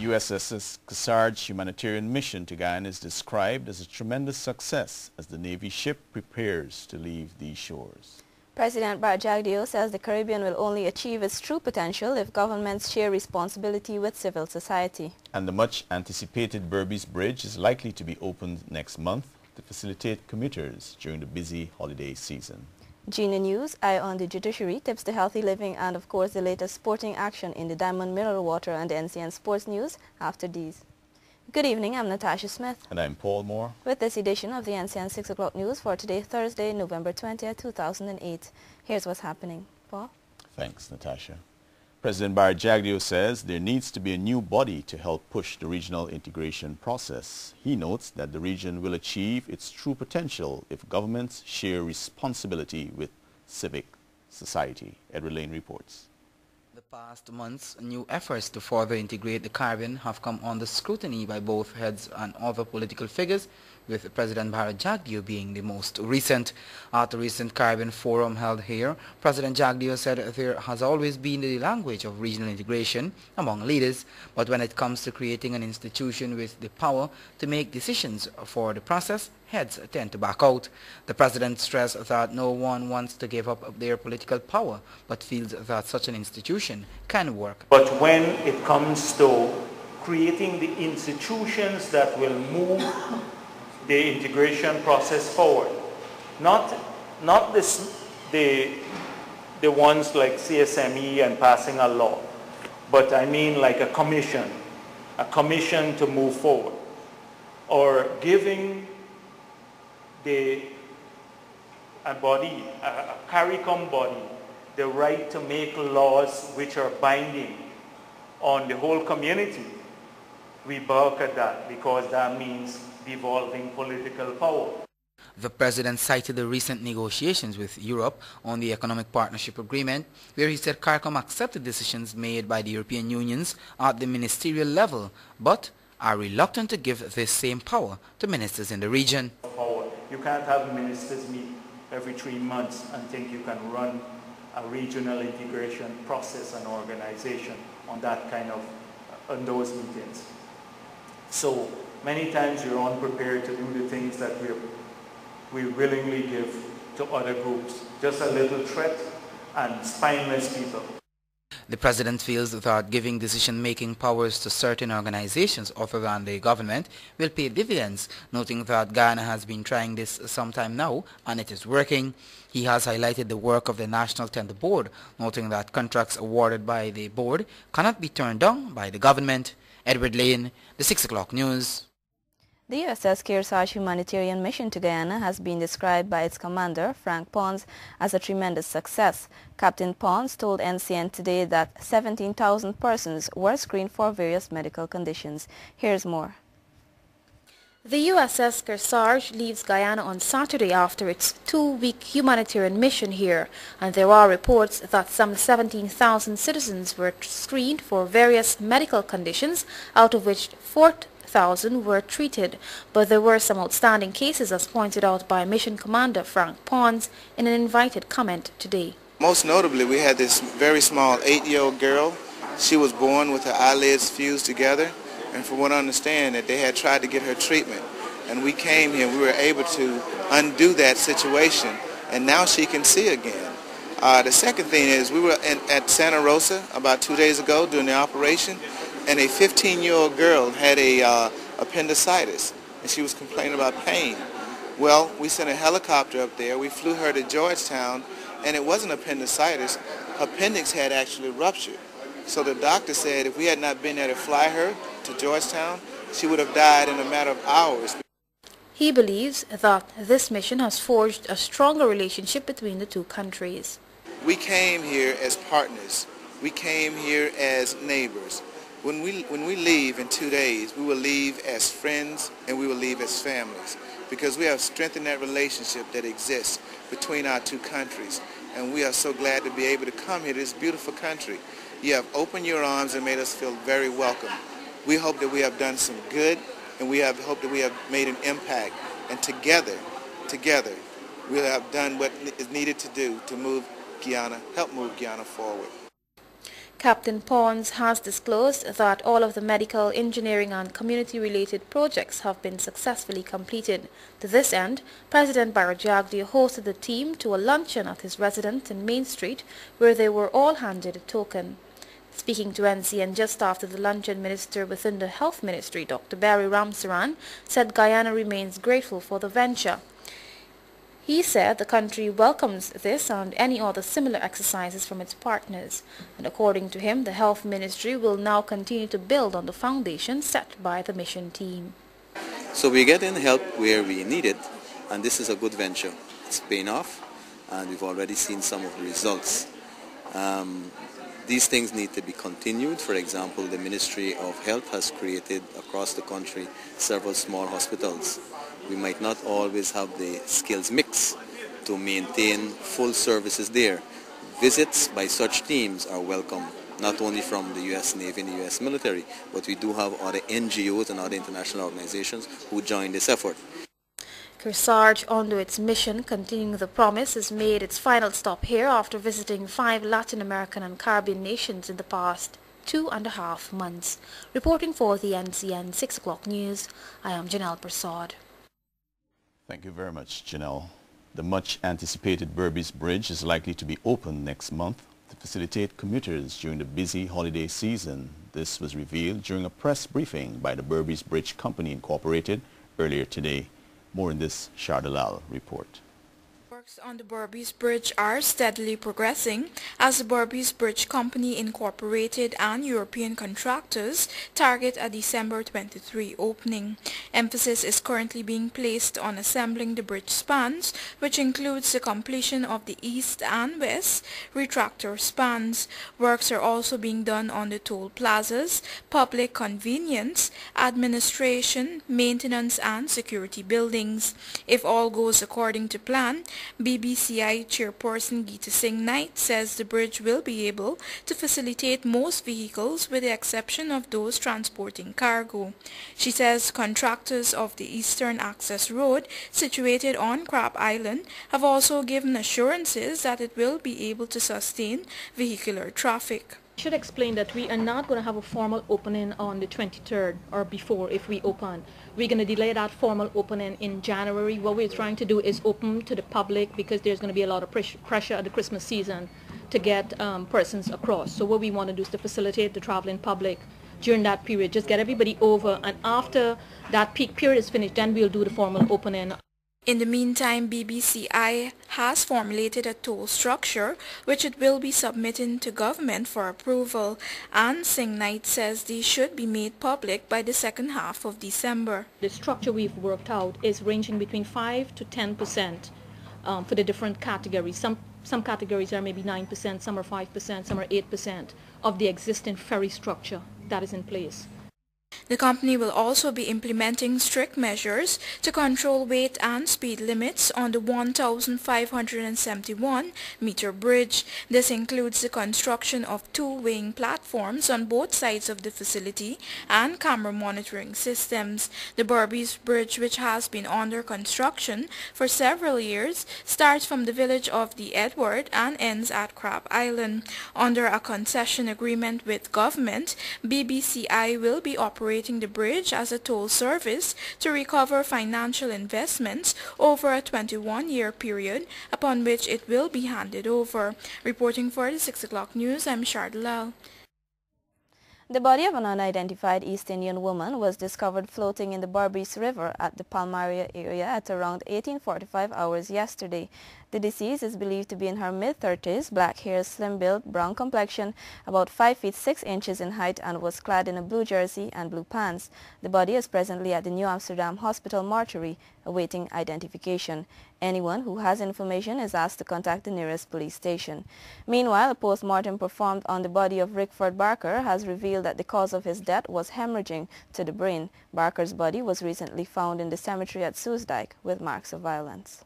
USS Kearsarge humanitarian mission to Guyana is described as a tremendous success as the Navy ship prepares to leave these shores. President Bart Jagdeo says the Caribbean will only achieve its true potential if governments share responsibility with civil society. And the much-anticipated Berbice Bridge is likely to be opened next month to facilitate commuters during the busy holiday season. GINA News, Eye on the Judiciary, tips to healthy living and of course the latest sporting action in the Diamond Mineral Water and the NCN Sports News after these. Good evening, I'm Natasha Smith. And I'm Paul Moore. With this edition of the NCN 6 o'clock news for today, Thursday, November 20th, 2008. Here's what's happening. Paul? Thanks, Natasha. President Bart Jagdeo says there needs to be a new body to help push the regional integration process. He notes that the region will achieve its true potential if governments share responsibility with civic society. Edward Lane reports. The past months, new efforts to further integrate the Caribbean have come under scrutiny by both heads and other political figures, with President Bart Jagdeo being the most recent. At the recent Caribbean Forum held here, President Jagdeo said there has always been the language of regional integration among leaders, but when it comes to creating an institution with the power to make decisions for the process, heads tend to back out. The President stressed that no one wants to give up their political power, but feels that such an institution can work. But when it comes to creating the institutions that will move the integration process forward, not the ones like CSME and passing a law, but I mean like a commission to move forward, or giving a CARICOM body, the right to make laws which are binding on the whole community. We balk at that because that means devolving political power. The President cited the recent negotiations with Europe on the Economic Partnership Agreement, where he said CARICOM accepted decisions made by the European Unions at the ministerial level, but are reluctant to give this same power to ministers in the region. You can't have ministers meet every 3 months and think you can run a regional integration process and organization on that kind of, on those meetings. So many times you're unprepared to do the things that we willingly give to other groups. Just a little threat and spineless people. The President feels that giving decision-making powers to certain organizations other than the government will pay dividends, noting that Guyana has been trying this some time now and it is working. He has highlighted the work of the National Tender Board, noting that contracts awarded by the board cannot be turned down by the government. Edward Lane, the 6 o'clock news. The USS Kearsarge humanitarian mission to Guyana has been described by its commander, Frank Pons, as a tremendous success. Captain Pons told NCN today that 17,000 persons were screened for various medical conditions. Here's more. The USS Kearsarge leaves Guyana on Saturday after its 2-week humanitarian mission here, and there are reports that some 17,000 citizens were screened for various medical conditions, out of which 4,000 were treated, but there were some outstanding cases, as pointed out by Mission Commander Frank Pons in an invited comment today. Most notably, we had this very small 8-year-old girl. She was born with her eyelids fused together, and from what I understand, that they had tried to get her treatment. And we came here, we were able to undo that situation, and now she can see again. The second thing is, we were at Santa Rosa about 2 days ago during the operation, and a 15-year-old girl had a appendicitis, and she was complaining about pain. Well, we sent a helicopter up there. We flew her to Georgetown, and it wasn't appendicitis. Her appendix had actually ruptured. So the doctor said if we had not been there to fly her to Georgetown, she would have died in a matter of hours. He believes that this mission has forged a stronger relationship between the two countries. We came here as partners. We came here as neighbors. When we leave in 2 days, we will leave as friends and we will leave as families, because we have strengthened that relationship that exists between our two countries. And we are so glad to be able to come here to this beautiful country. You have opened your arms and made us feel very welcome. We hope that we have done some good, and we hope that we have made an impact. And together, we'll have done what is needed to do to move Guyana, help move Guyana forward. Captain Pons has disclosed that all of the medical, engineering and community-related projects have been successfully completed. To this end, President Baro Jagdeo hosted the team to a luncheon at his residence in Main Street, where they were all handed a token. Speaking to NCN just after the luncheon, Minister within the Health Ministry, Dr. Barry Ramsaran, said Guyana remains grateful for the venture. He said the country welcomes this and any other similar exercises from its partners. And according to him, the Health Ministry will now continue to build on the foundation set by the mission team. So we're getting help where we need it, and this is a good venture. It's paying off, and we've already seen some of the results. These things need to be continued. For example, the Ministry of Health has created across the country several small hospitals. We might not always have the skills mix to maintain full services there. Visits by such teams are welcome, not only from the U.S. Navy and the U.S. military, but we do have other NGOs and other international organizations who join this effort. Kearsarge, onto its mission, continuing the promise, has made its final stop here after visiting 5 Latin American and Caribbean nations in the past 2.5 months. Reporting for the NCN 6 o'clock news, I am Janelle Prasad. Thank you very much, Janelle. The much-anticipated Berbice Bridge is likely to be opened next month to facilitate commuters during the busy holiday season. This was revealed during a press briefing by the Berbice Bridge Company Incorporated earlier today. More in this Shah Dalal report. Works on the Berbice Bridge are steadily progressing as the Berbice Bridge Company Incorporated and European contractors target a December 23 opening. Emphasis is currently being placed on assembling the bridge spans, which includes the completion of the east and west retractor spans. Works are also being done on the toll plazas, public convenience, administration, maintenance and security buildings. If all goes according to plan, BBCI Chairperson Geeta Singh Knight says the bridge will be able to facilitate most vehicles with the exception of those transporting cargo. She says contractors of the Eastern Access Road situated on Crab Island have also given assurances that it will be able to sustain vehicular traffic. I should explain that we are not going to have a formal opening on the 23rd or before if we open. We're going to delay that formal opening in January. What we're trying to do is open to the public because there's going to be a lot of pressure at the Christmas season to get persons across. So what we want to do is to facilitate the traveling public during that period, just get everybody over, and after that peak period is finished, then we'll do the formal opening. In the meantime, BBCI has formulated a toll structure which it will be submitting to government for approval, and Singh Knight says these should be made public by the second half of December. The structure we've worked out is ranging between 5 to 10% for the different categories. Some categories are maybe 9%, some are 5%, some are 8% of the existing ferry structure that is in place. The company will also be implementing strict measures to control weight and speed limits on the 1,571-meter bridge. This includes the construction of 2 weighing platforms on both sides of the facility and camera monitoring systems. The Berbice Bridge, which has been under construction for several years, starts from the village of the Edward and ends at Crab Island. Under a concession agreement with government, BBCI will be operating the bridge as a toll service to recover financial investments over a 21-year period, upon which it will be handed over. Reporting for the 6 o'clock news, I'm Shah Dalal. The body of an unidentified East Indian woman was discovered floating in the Berbice River at the Palmaria area at around 18:45 hours yesterday. The deceased is believed to be in her mid-30s, black hair, slim-built, brown complexion, about 5 feet 6 inches in height, and was clad in a blue jersey and blue pants. The body is presently at the New Amsterdam Hospital mortuary, awaiting identification. Anyone who has information is asked to contact the nearest police station. Meanwhile, a post-mortem performed on the body of Rickford Barker has revealed that the cause of his death was hemorrhaging to the brain. Barker's body was recently found in the cemetery at Soesdijk with marks of violence.